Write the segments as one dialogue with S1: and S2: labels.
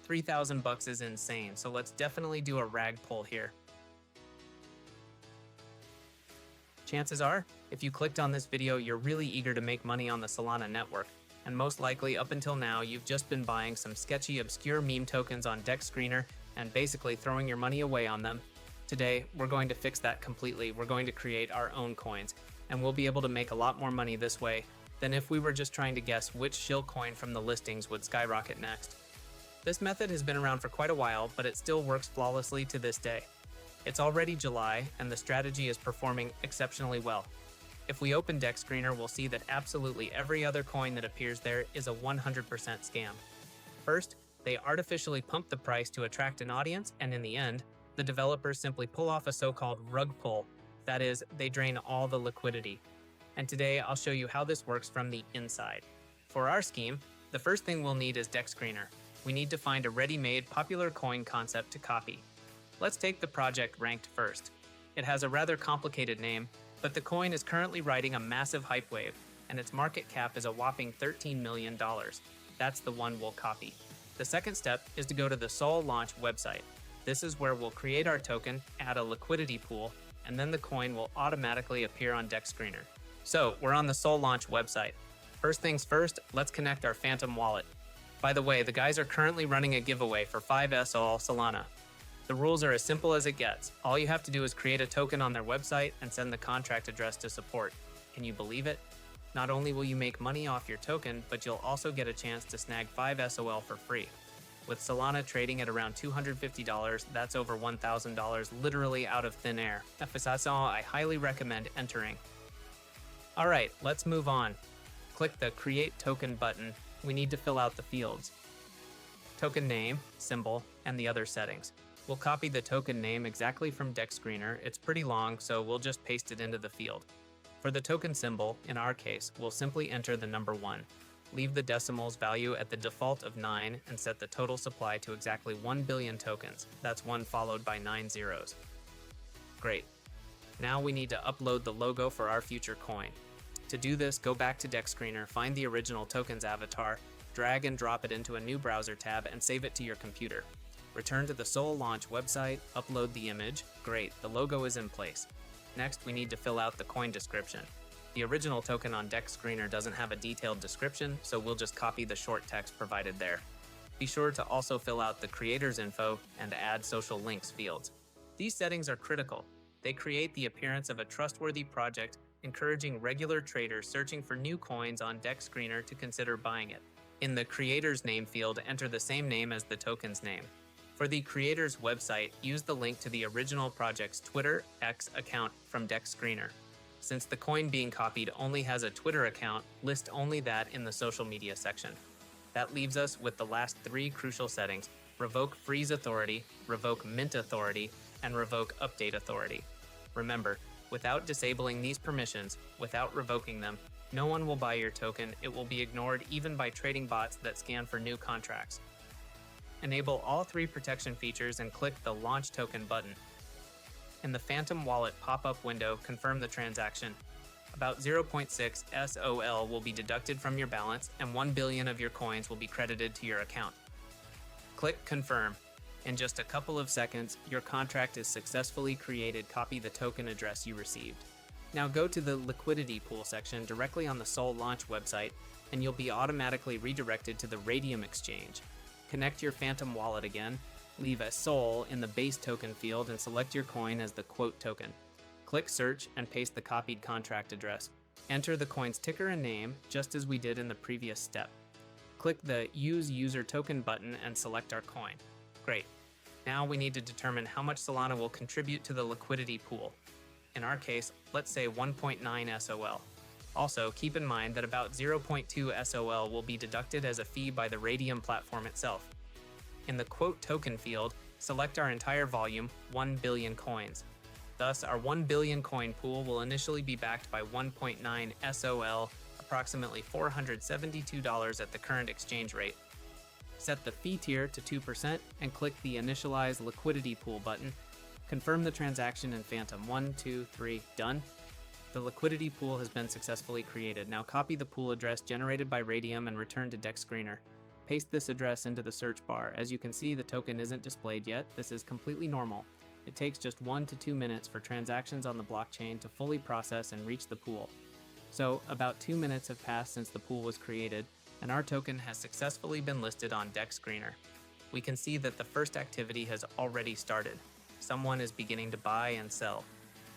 S1: 3,000 bucks is insane, so let's definitely do a rag pull here. Chances are, if you clicked on this video, you're really eager to make money on the Solana network, and most likely up until now, you've just been buying some sketchy, obscure meme tokens on Dex Screener and basically throwing your money away on them. Today, we're going to fix that completely. We're going to create our own coins, and we'll be able to make a lot more money this way than if we were just trying to guess which shill coin from the listings would skyrocket next. This method has been around for quite a while, but it still works flawlessly to this day. It's already July, and the strategy is performing exceptionally well. If we open Dex Screener, we'll see that absolutely every other coin that appears there is a 100% scam. First, they artificially pump the price to attract an audience, and in the end, the developers simply pull off a so-called rug pull. That is, they drain all the liquidity. And today, I'll show you how this works from the inside. For our scheme, the first thing we'll need is Dex Screener. We need to find a ready-made popular coin concept to copy. Let's take the project ranked first. It has a rather complicated name, but the coin is currently riding a massive hype wave, and its market cap is a whopping $13 million. That's the one we'll copy. The second step is to go to the Sol Launch website. This is where we'll create our token, add a liquidity pool, and then the coin will automatically appear on Dex Screener. So, we're on the Sol Launch website. First things first, let's connect our Phantom wallet. By the way, the guys are currently running a giveaway for 5 SOL Solana. The rules are as simple as it gets. All you have to do is create a token on their website and send the contract address to support. Can you believe it? Not only will you make money off your token, but you'll also get a chance to snag 5 SOL for free. With Solana trading at around $250, that's over $1,000 literally out of thin air. I highly recommend entering. Alright, let's move on. Click the Create Token button. We need to fill out the fields. Token name, symbol, and the other settings. We'll copy the token name exactly from Dex Screener. It's pretty long, so we'll just paste it into the field. For the token symbol, in our case, we'll simply enter the number 1. Leave the decimals value at the default of 9 and set the total supply to exactly 1 billion tokens. That's 1 followed by 9 zeros. Great. Now we need to upload the logo for our future coin. To do this, go back to Dex Screener, find the original token's avatar, drag and drop it into a new browser tab, and save it to your computer. Return to the Sol Launch website, upload the image. Great, the logo is in place. Next, we need to fill out the coin description. The original token on Dex Screener doesn't have a detailed description, so we'll just copy the short text provided there. Be sure to also fill out the creator's info and add social links fields. These settings are critical. They create the appearance of a trustworthy project, encouraging regular traders searching for new coins on Dex Screener to consider buying it. In the creator's name field, enter the same name as the token's name. For the creator's website, use the link to the original project's Twitter X account from Dex Screener. Since the coin being copied only has a Twitter account, list only that in the social media section. That leaves us with the last 3 crucial settings: revoke freeze authority, revoke mint authority, and revoke update authority. Remember, without disabling these permissions, without revoking them, no one will buy your token. It will be ignored even by trading bots that scan for new contracts. Enable all 3 protection features and click the Launch Token button. In the Phantom Wallet pop-up window, confirm the transaction. About 0.6 SOL will be deducted from your balance, and 1 billion of your coins will be credited to your account. Click Confirm. In just a couple of seconds, your contract is successfully created. Copy the token address you received. Now go to the liquidity pool section directly on the Sol Launch website, and you'll be automatically redirected to the Radium exchange. Connect your Phantom wallet again, leave a SOL in the base token field, and select your coin as the quote token. Click Search and paste the copied contract address. Enter the coin's ticker and name, just as we did in the previous step. Click the Use User Token button and select our coin. Great. Now we need to determine how much Solana will contribute to the liquidity pool. In our case, let's say 1.9 SOL. Also, keep in mind that about 0.2 SOL will be deducted as a fee by the Radium platform itself. In the quote token field, select our entire volume, 1 billion coins. Thus, our 1 billion coin pool will initially be backed by 1.9 SOL, approximately $472 at the current exchange rate. Set the fee tier to 2% and click the Initialize Liquidity Pool button. Confirm the transaction in Phantom. 1, 2, 3, done. The liquidity pool has been successfully created. Now copy the pool address generated by Radium and return to Dex Screener. paste this address into the search bar. As you can see, the token isn't displayed yet. This is completely normal. It takes just 1 to 2 minutes for transactions on the blockchain to fully process and reach the pool. So, about 2 minutes have passed since the pool was created, and our token has successfully been listed on DEX Screener. We can see that the first activity has already started. Someone is beginning to buy and sell.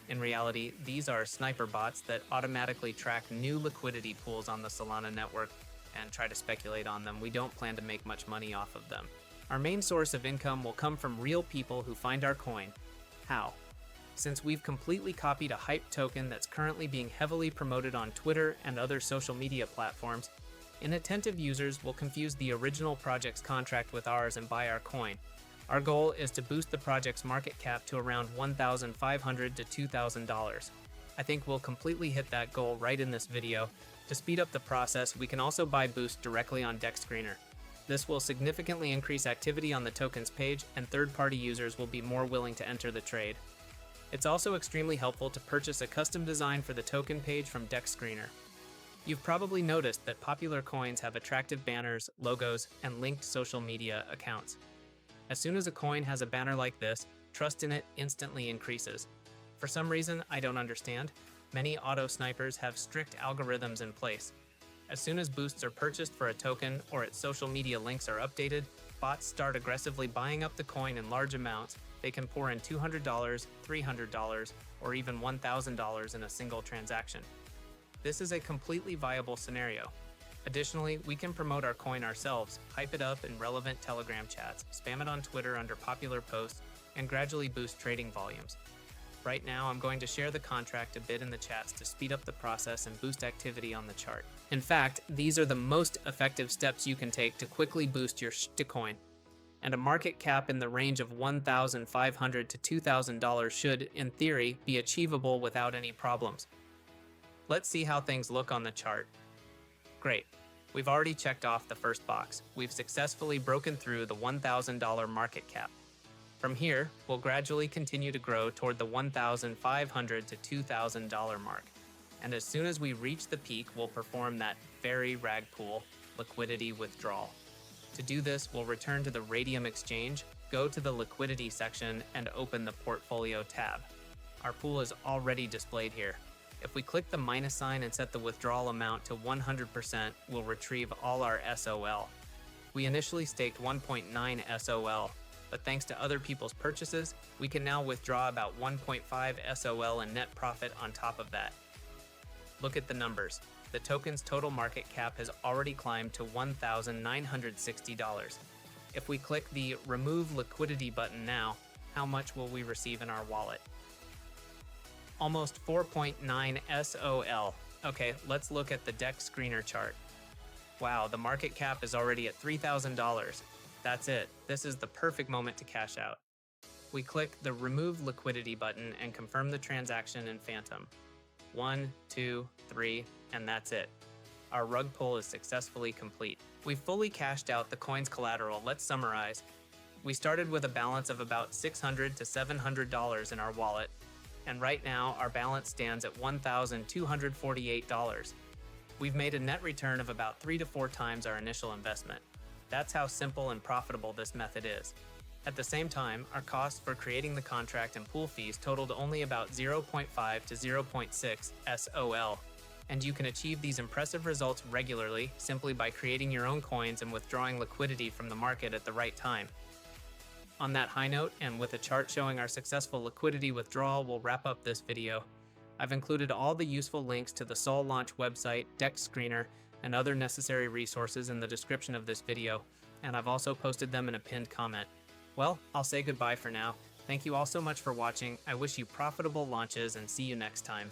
S1: In reality, these are sniper bots that automatically track new liquidity pools on the Solana network and try to speculate on them. We don't plan to make much money off of them. Our main source of income will come from real people who find our coin. How? Since we've completely copied a hype token that's currently being heavily promoted on Twitter and other social media platforms, inattentive users will confuse the original project's contract with ours and buy our coin. Our goal is to boost the project's market cap to around $1,500 to $2,000. I think we'll completely hit that goal right in this video. To speed up the process, we can also buy Boost directly on DEX Screener. This will significantly increase activity on the token's page, and third-party users will be more willing to enter the trade. It's also extremely helpful to purchase a custom design for the token page from DEX Screener. You've probably noticed that popular coins have attractive banners, logos, and linked social media accounts. As soon as a coin has a banner like this, trust in it instantly increases. For some reason I don't understand, many auto snipers have strict algorithms in place. As soon as boosts are purchased for a token or its social media links are updated, bots start aggressively buying up the coin in large amounts. They can pour in $200, $300, or even $1,000 in a single transaction. This is a completely viable scenario. Additionally, we can promote our coin ourselves, hype it up in relevant Telegram chats, spam it on Twitter under popular posts, and gradually boost trading volumes. Right now, I'm going to share the contract a bit in the chats to speed up the process and boost activity on the chart. In fact, these are the most effective steps you can take to quickly boost your coin. And a market cap in the range of $1,500 to $2,000 should, in theory, be achievable without any problems. Let's see how things look on the chart. Great. We've already checked off the first box. We've successfully broken through the $1,000 market cap. From here, we'll gradually continue to grow toward the $1,500 to $2,000 mark. And as soon as we reach the peak, we'll perform that very rag pull liquidity withdrawal. To do this, we'll return to the Radium exchange, go to the liquidity section, and open the portfolio tab. Our pool is already displayed here. If we click the minus sign and set the withdrawal amount to 100%, we'll retrieve all our SOL. We initially staked 1.9 SOL, but thanks to other people's purchases, we can now withdraw about 1.5 SOL in net profit on top of that. Look at the numbers. The token's total market cap has already climbed to $1,960. If we click the Remove Liquidity button now, how much will we receive in our wallet? Almost 4.9 SOL. Okay, let's look at the DEX Screener chart. Wow, the market cap is already at $3,000. That's it. This is the perfect moment to cash out. We click the Remove Liquidity button and confirm the transaction in Phantom. 1, 2, 3, and that's it. Our rug pull is successfully complete. We've fully cashed out the coin's collateral. Let's summarize. We started with a balance of about $600 to $700 in our wallet, and right now our balance stands at $1,248. We've made a net return of about 3 to 4 times our initial investment. That's how simple and profitable this method is. At the same time, our costs for creating the contract and pool fees totaled only about 0.5 to 0.6 SOL, and you can achieve these impressive results regularly simply by creating your own coins and withdrawing liquidity from the market at the right time. On that high note, and with a chart showing our successful liquidity withdrawal, we'll wrap up this video. I've included all the useful links to the Sol launch website, DEX Screener, and other necessary resources in the description of this video, and I've also posted them in a pinned comment. Well, I'll say goodbye for now. Thank you all so much for watching. I wish you profitable launches and see you next time.